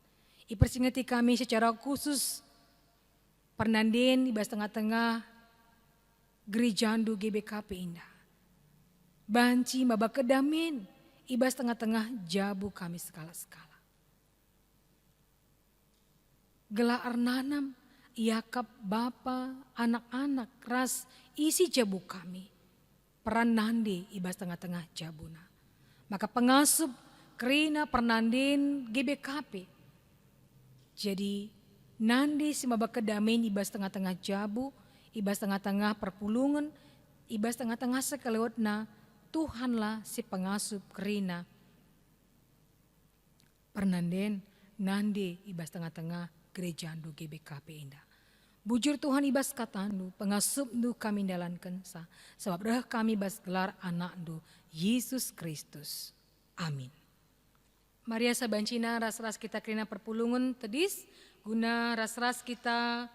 S3: Ipersingati kami secara khusus pernanden ibas tengah-tengah gerejandu GBKP Indah. Banci maba kedamin ibas tengah-tengah jabu kami skala-skala. Gelar arnanam Yakap bapa anak-anak ras isi jabu kami. Peran nande ibas tengah-tengah jabuna. Maka pengasup kerina pernandin GBKP. Jadi nande si maba kedamin ibas tengah-tengah jabu, ibas tengah-tengah perpulungan, ibas tengah-tengah sekelewatna Tuhanlah si pengasup kerina. Pernanden nande ibas tengah-tengah gereja andu GBKP Indah. Bujur Tuhan ibas katandu, pengasup du kami dalan kensa, sebab dah kami bas gelar anak du, Yesus Kristus. Amin. Maria sabancina ras-ras kita kerina perpulungan tedis, guna ras-ras kita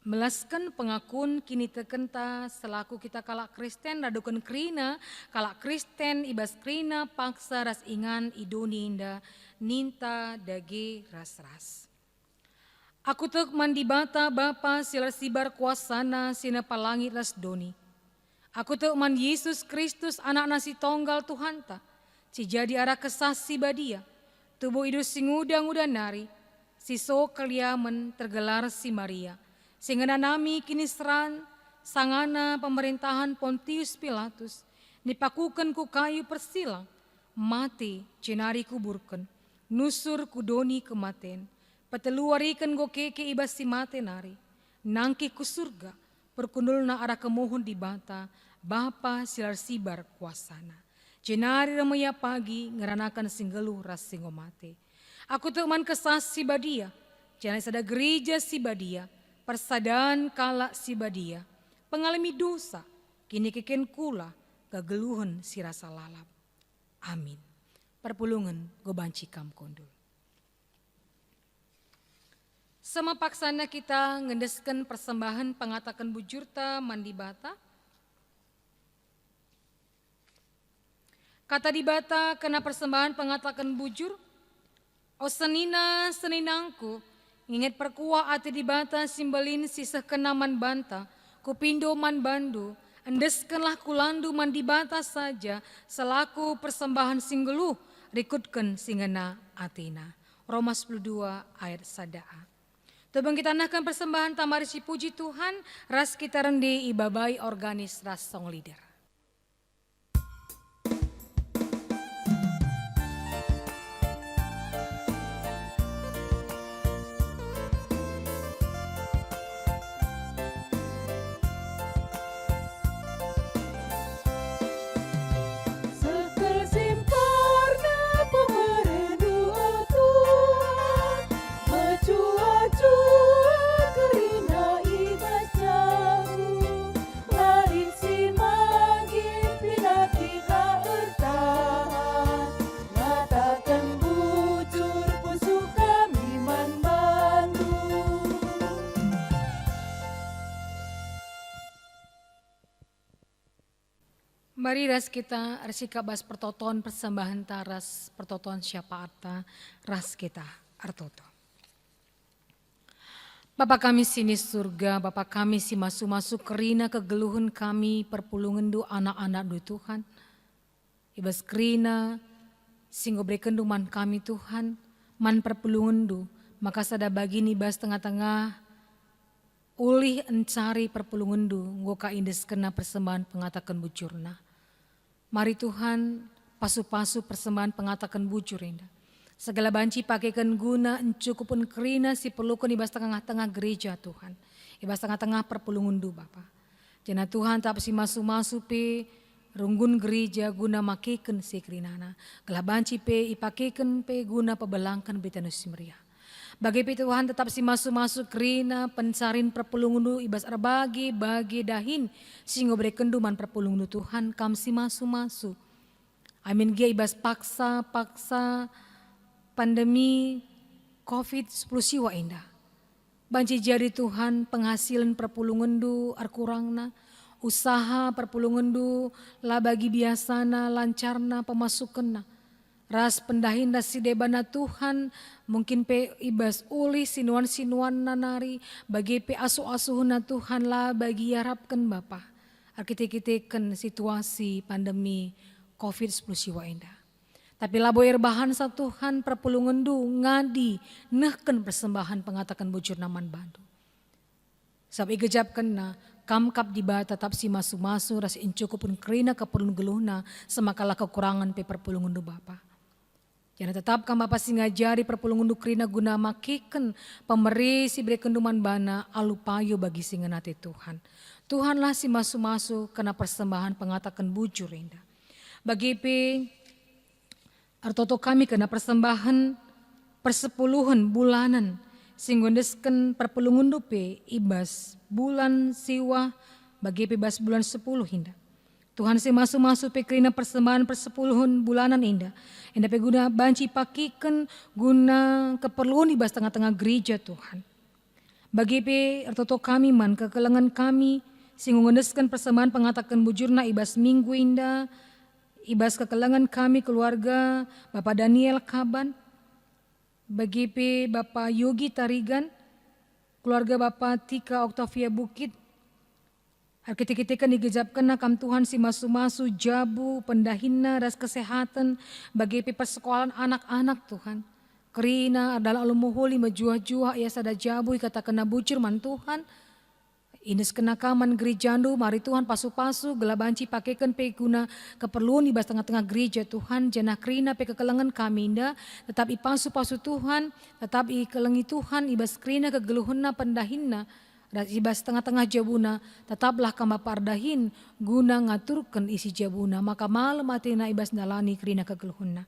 S3: melaskan pengakun kini tekenta selaku kita kalak Kristen radukan kerina, kalak Kristen ibas kerina paksa ras ingan idoni inda, ninta dage ras-ras. Aku tek mandi bata bapa silar sibar kuasana sina palangi ras doni. Aku tek man Yesus Kristus anak nasi tonggal Tuhan ta. Si jadi arah kesah si badia. Tubuh idus singudang-udang nari. Si so keliamen tergelar si Maria. Singena nami kini seran sangana pemerintahan Pontius Pilatus. Nipakukan ku kayu persilang. Mati cenari kuburkan. Nusur kudoni kematen. Peteluarikan go keke ibas si mate nari. Nangki ku surga. Perkundul na arah kemohon di bata. Bapa silar sibar kuasana. Jenari remaya pagi ngeranakan singgeluh ras singo mate. Aku teman kesas si badia. Jangan sada gereja si badia. Persadaan kala si badia. Pengalami dosa. Kini keken kula. Gageluhan si rasa lalap. Amin. Perpulungan go banci kam kondul. Sama paksana kita ngendeskan persembahan pengatakan bujurta mandi bata. Kata di bata kena persembahan pengatakan bujur. O senina seninangku ingat perkuah ati di bata simbolin sisah kenaman banta. Kupindo man bandu. Endeskanlah kulandu mandi bata saja. Selaku persembahan singgeluh rikutkan singena atina. Roma 12 ayat 1. Tebang kita nahkan persembahan tamari si puji Tuhan, ras kita rendi ibabai organis ras song leader. Mari ras kita arsika bas pertoton persembahan taras pertoton syafaata ras kita artoto. Bapa kami sini surga, Bapa kami si masuk-masuk kerina kegeluhan kami perpulungan du anak-anak du Tuhan. Ibas kerina singgo berikan du man kami Tuhan, man perpulungan du, maka sada bagi ni bas tengah-tengah ulih encari perpulungan du, ngoka indes kena persembahan pengatakan bujurna. Mari Tuhan pasu-pasu persembahan pengatakan bujur indah. Segala banci pakaikan guna encukupun kerina si perlukan ibas tengah-tengah gereja Tuhan. Ibas tengah-tengah perpulungan du Bapa. Jana Tuhan tak si masu-masu pe runggun gereja guna makeken sekrinana. Gelah banci pe ipakeken pe guna pebelangkan betanus simria. Bagi pe Tuhan tetap si masuk-masuk kerina pensarin perpulungundu ibas arbagi bagi dahin singgo berekenduman perpulungundu Tuhan kam si masuk-masuk. Amin gia ibas paksa pandemi COVID-10 siwa indah. Banci jadi Tuhan penghasilan perpulungundu arkurangna. Usaha perpulungundu lah bagi biasana lancarna pemasukanna. Ras pendahinda si debana Tuhan mungkin pe ibas uli sinuan nanari bagi pe asuh-asuhna Tuhan lah bagi harapkan Bapa. Arkite-kiteken situasi pandemi COVID-10 siwa indah. Tapi laboir bahan sa Tuhan perpulungundu ngadi nehken persembahan pengatakan bujur naman bantu. Sabi gejapkan na kamkap di bata tetap si masu-masu ras incukupun kerina keperluan geluhna semakala kekurangan pe perpulungundu Bapa. Jangan tetap kam Bapa si ngajari perpulungundu kerina guna makiken pemeri si berekenduman bana alupayo bagi singenate Tuhan. Tuhanlah si masu-masu kena persembahan pengatakan bujur indah. Bagi pe artoto kami kena persembahan persepuluhan bulanan singgondesken perpulungundu pe ibas bulan siwa bagi pe bas bulan 10 indah. Tuhan si masuk-masuk pe kerina persembahan persepuluhan bulanan indah. Indah pe guna banci pakiken guna keperluan ibas tengah-tengah gereja Tuhan. Bagi pe artoto kami man kekelengan kami singgondesken persembahan pengatakan bujurna ibas minggu indah. Ibas kekelangan kami keluarga Bapak Daniel Kaban, bagi pe Bapak Yogi Tarigan, keluarga Bapak Tika Octavia Bukit. Arkite-kitekan digejapkan nakam Tuhan si masu-masu jabu pendahina ras kesehatan bagi pe persekolahan anak-anak Tuhan. Kerina adalah alumuhuli majuah-juah ia sada jabu katakan bujur man Tuhan. Ines kenakaman gerejandu mari Tuhan pasu-pasu gelabanci pakaikan pe guna keperluan ibas tengah-tengah gereja Tuhan janah kerina pe kekelengan kami indah tetap ipasu-pasu Tuhan tetap ikelengi Tuhan ibas kerina kegeluhuna pendahinna dan ibas tengah-tengah jabuna tetaplah kama pardahin guna ngaturkan isi jabuna maka malam atina ibas dalani kerina kegeluhuna.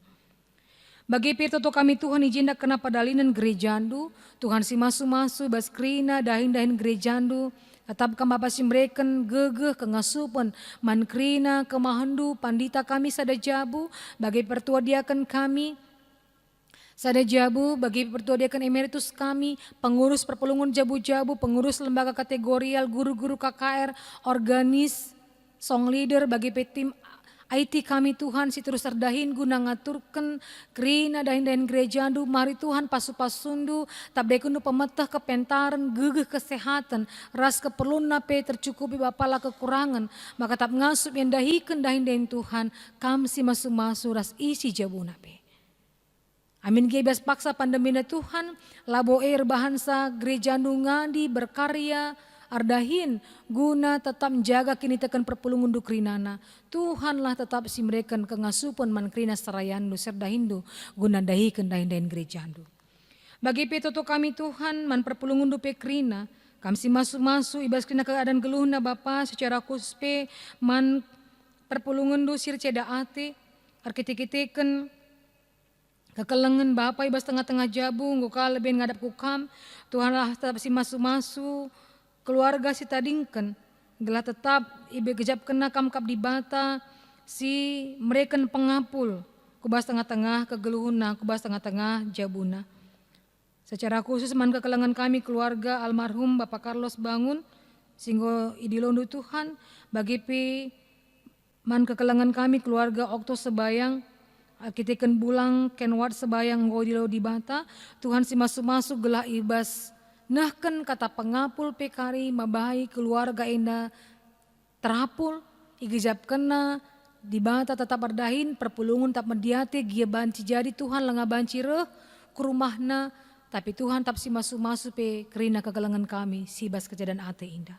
S3: Bagi pirtoto kami Tuhan izindak kena padalinan gerejandu Tuhan si masu-masu ibas kerina dahin-dahin gerejandu tetap kami Bapa simreken gegeh kengasupan mankrina kemahandu pandita kami sada jabu bagi pertua diaken kami sada jabu bagi pertua diaken emeritus kami pengurus perpulungan jabu-jabu pengurus lembaga kategorial guru-guru KKR organis song leader bagi tim IT kami Tuhan si terus terdahin guna ngaturkan kerina dahin-dahin gerejandu mari Tuhan pasu-pasundu tabdekundu pemetah kepentaran gegeh kesehatan ras keperluan nape tercukupi bapala kekurangan maka tab ngasup yang dahin-dahin Tuhan kam si masu-masu ras isi jabu nape. Amin gebas paksa pandemi na Tuhan labo bahansa gerejandu ngadi berkarya ardahin guna tetap menjaga kini tekan perpulungan dukrinana. Tuhanlah tetap si mereka kengasupan man krina sarayandu serdahindu guna dahikan dahin gerejandu. Bagi petoto kami Tuhan man perpulungan dupe krina kami si masuk-masuk ibas krina keadaan geluhna Bapa secara khusus pe man perpulungan du sirceda ate arkite-kiteken kekelengan Bapa ibas tengah-tengah jabu ngukal lebih ngadap kukam Tuhanlah tetap si masuk-masuk keluarga si tadingken gelah tetap ibe gejap kena kamkap di bata si mereken pengapul kubas tengah-tengah kegeluhuna kubas tengah-tengah jabuna. Secara khusus man kekelangan kami keluarga almarhum Bapak Carlos Bangun singgo idilondu Tuhan bagi pi man kekelangan kami keluarga Okto Sebayang akiteken bulang kenwat Sebayang ngodilo di bata Tuhan si masuk-masuk gelah ibas nahken kata pengapul pekari mabahai keluarga enda terapul igejap kena di bata tetap berdahin perpulungan tak mediate gia banci jadi Tuhan lenga banci reh ke rumahna tapi Tuhan tak si masuk-masuk pe kerina kegelangan kami si bas kejadian ate indah.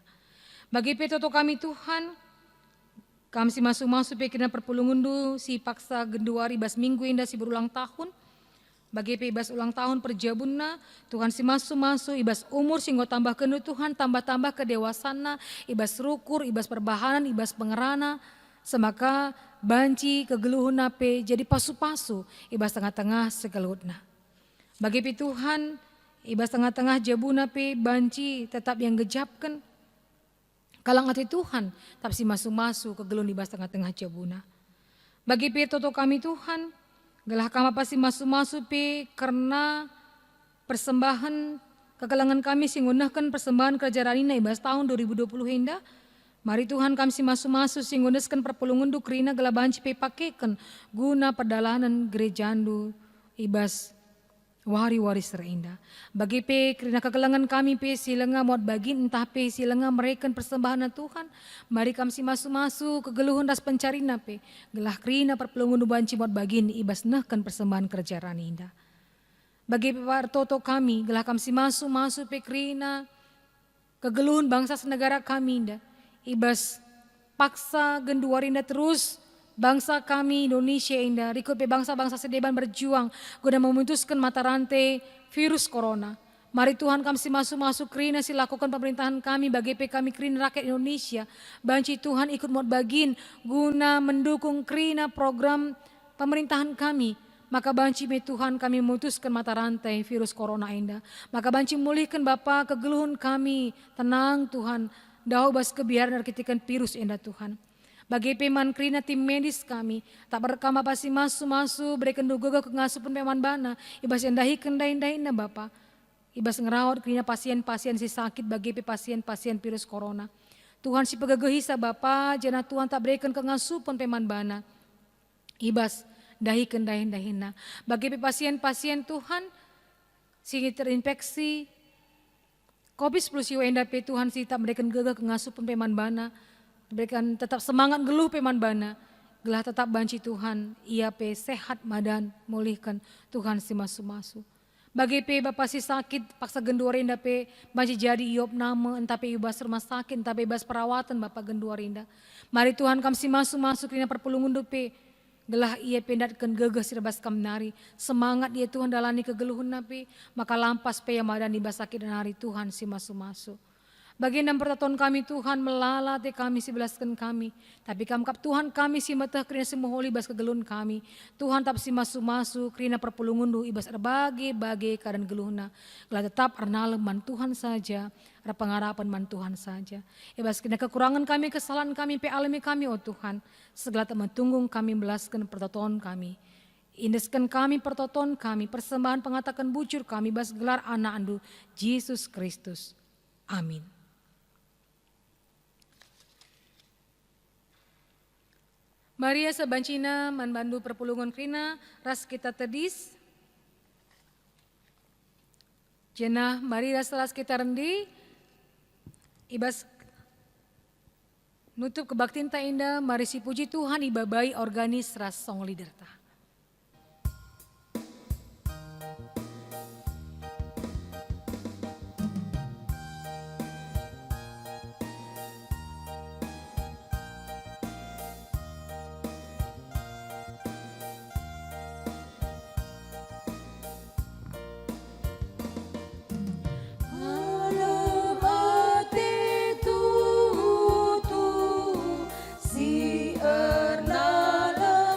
S3: Bagi petoto kami Tuhan kami si masuk-masuk pe kerina perpulungan du si paksa genduari bas minggu indah si berulang tahun. Bagi ibas ulang tahun perjabunna Tuhan si masuk-masuk ibas umur singgo tambah kenu Tuhan tambah-tambah kedewasana ibas rukur ibas perbahanan ibas pengerana semaka banci kegeluhun nape jadi pasu-pasu ibas tengah-tengah segelutna. Bagi Tuhan ibas tengah-tengah jabu nape banci tetap yang gejapkan kalang hati Tuhan tapi si masu-masu kegelun ibas tengah-tengah jabuna. Bagi toto kami Tuhan gelah kama pasti masu-masu karena persembahan kekelangan kami singunahkan persembahan kerajaan ini ibas tahun 2020 hendak. Mari Tuhan kami si masu-masu singuneskan perpulungan du krina gala banci pakekan guna perdalanan gerejandu ibas wari-wari serindah. Bagi krina kekelangan kami silenga muat bagin entah silenga mereka persembahan Tuhan. Mari kami si masu-masu kegeluhun das pencarina gelah krina perpulungan du banci muat bagin ibas nahkan persembahan kerajaan indah. Bagi toto kami gelah kami si masu-masu krina kegeluhun bangsa senegara kami indah. Ibas paksa genduarinda terus bangsa kami Indonesia indah rikut bangsa-bangsa sedeban berjuang guna memutuskan mata rantai virus corona. Mari Tuhan kami si masuk krina si lakukan pemerintahan kami bagi kami krina rakyat Indonesia. Banci Tuhan ikut muat bagin guna mendukung krina program pemerintahan kami. Maka banci Tuhan kami memutuskan mata rantai virus corona indah. Maka banci mulihkan Bapa kegeluhun kami tenang Tuhan. Dau bas kebiaran arkitikan virus indah Tuhan. Bagi peman krina tim medis kami tak berkama pasti masu berikan duga kengasupun peman bana ibas endahi kendahin Bapa. Ibas ngerawat krina pasien-pasien si sakit bagi pasien-pasien virus corona. Tuhan si pegagehisa Bapa jana Tuhan tak berikan kengasupun peman bana. Ibas dahi kendahin. Bagi pasien-pasien Tuhan si terinfeksi COVID-19 siwa endah Tuhan si tak memberikan gegah kengasuh peman bana, berikan tetap semangat geluh peman bana, gelah tetap banci Tuhan, ia sehat madan, mulihkan Tuhan si masu-masu. Bagi Bapak si sakit, paksa genduarinda banci jadi iop nama, entah ibas rumah sakit, entah ibas perawatan Bapak genduarinda. Mari Tuhan kami si masu-masu kena perpulungan gelah ia pendatkan gegah sirbas kamnari semangat dia Tuhan dalani kegeluhun napi maka lampas yang madan ibas sakit dan hari Tuhan si masu-masu. Bagian pertatuan kami Tuhan melalati kami si belaskan kami tapi kamkap Tuhan kami si metah krina si moholi bas kegelun kami Tuhan tak si masu-masu krina perpulungan du ibas erbagi keadaan geluhna gelah tetap arnalem man Tuhan saja pengarapan man Tuhan saja. Ibas kena kekurangan kami, kesalahan kami, alami kami, oh Tuhan. Segala teman tunggung kami belaskan pertoton kami. Indeskan kami pertoton kami, persembahan pengatakan bujur kami, bas gelar anak andu, Yesus Kristus. Amin. Maria sabancina manbandu perpulungan krina, ras kita tedis. Jenah Maria setelah kita rendi, ibas nutup kebaktian ta indah, mari si puji Tuhan ibabai organis ras song leader ta.
S2: Si ernala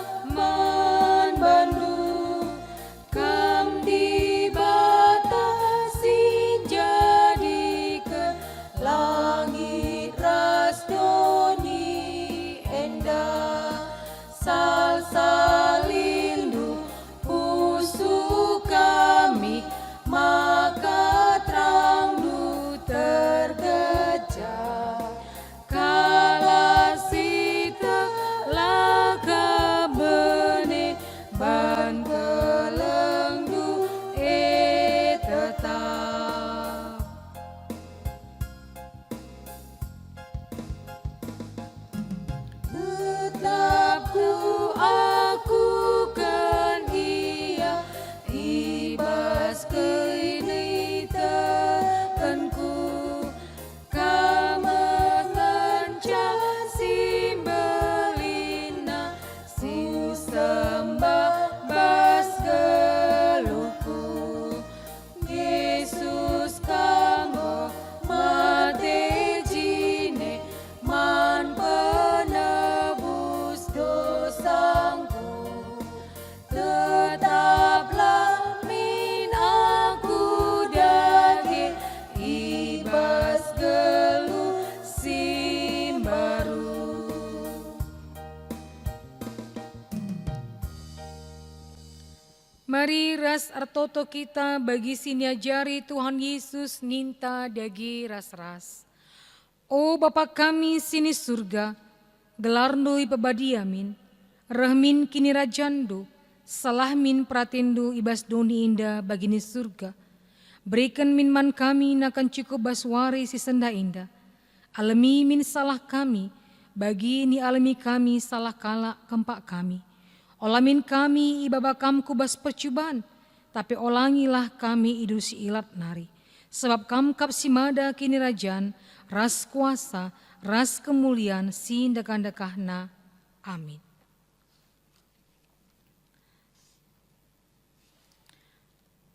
S3: ras artoto kita bagi siniajari Tuhan Yesus ninta dagi ras-ras. O Bapa kami sini surga, gelarndui pebadiamin, rahmin kini rajandu, salahmin pratendu ibas doni indah bagini surga. Berikan min man kami nakan cukup baswari si senda indah. Alami min salah kami, bagi ni alami kami salah kala kempak kami. Olamin kami ibaba kamku bas percubaan, tapi olangilah kami idu si ilat nari. Sebab kamkap si mada kini rajan, ras kuasa, ras kemuliaan si dekah-dekahna. Amin.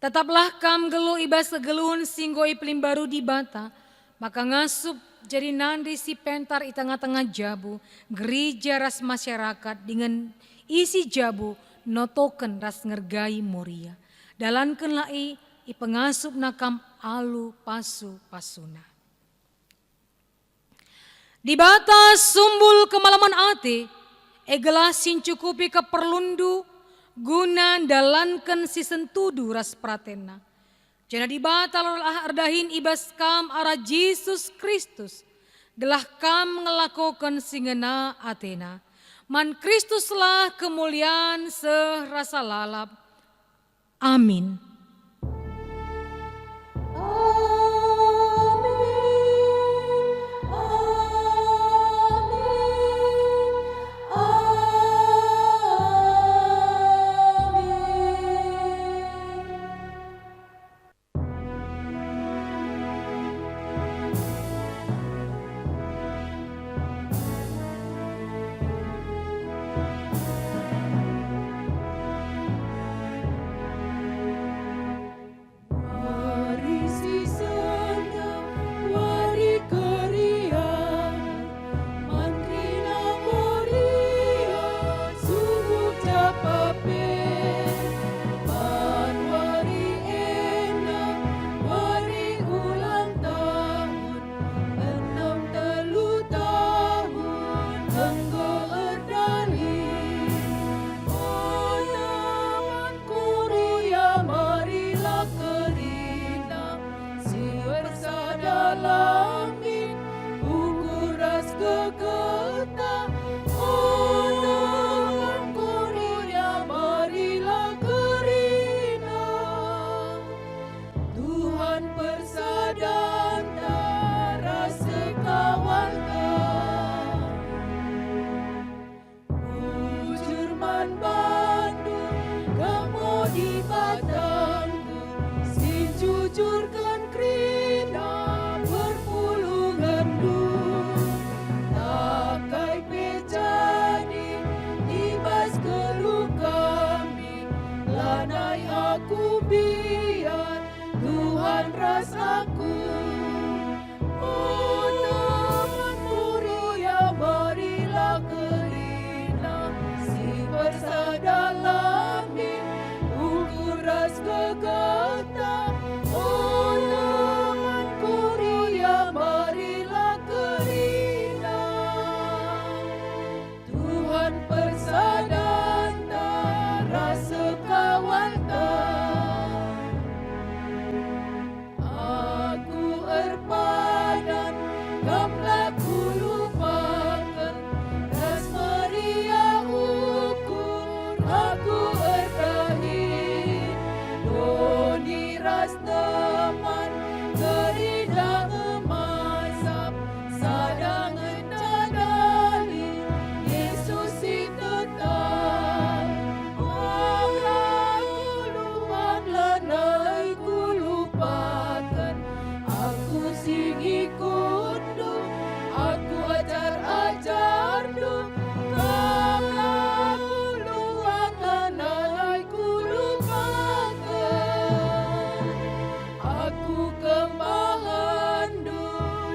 S3: Tetaplah kam gelu ibas kegeluhun singgoi pelim baru di bata, maka ngasup jadi nandi si pentar i tengah-tengah jabu, gereja ras masyarakat dengan isi jabu notoken ras ngergai moria. Dalanken lai i pengasup nakam alu pasu pasuna. Di batas sumbul kemalaman ate, egelasin cukupi keperlundu, guna dalanken si sentudu ras pratena. Jana di batal ardahin ibas kam arah Yesus Kristus, gelah kam ngelakokan singena atena. Man Kristuslah kemuliaan serasa lalap. Amin.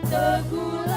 S2: Teguh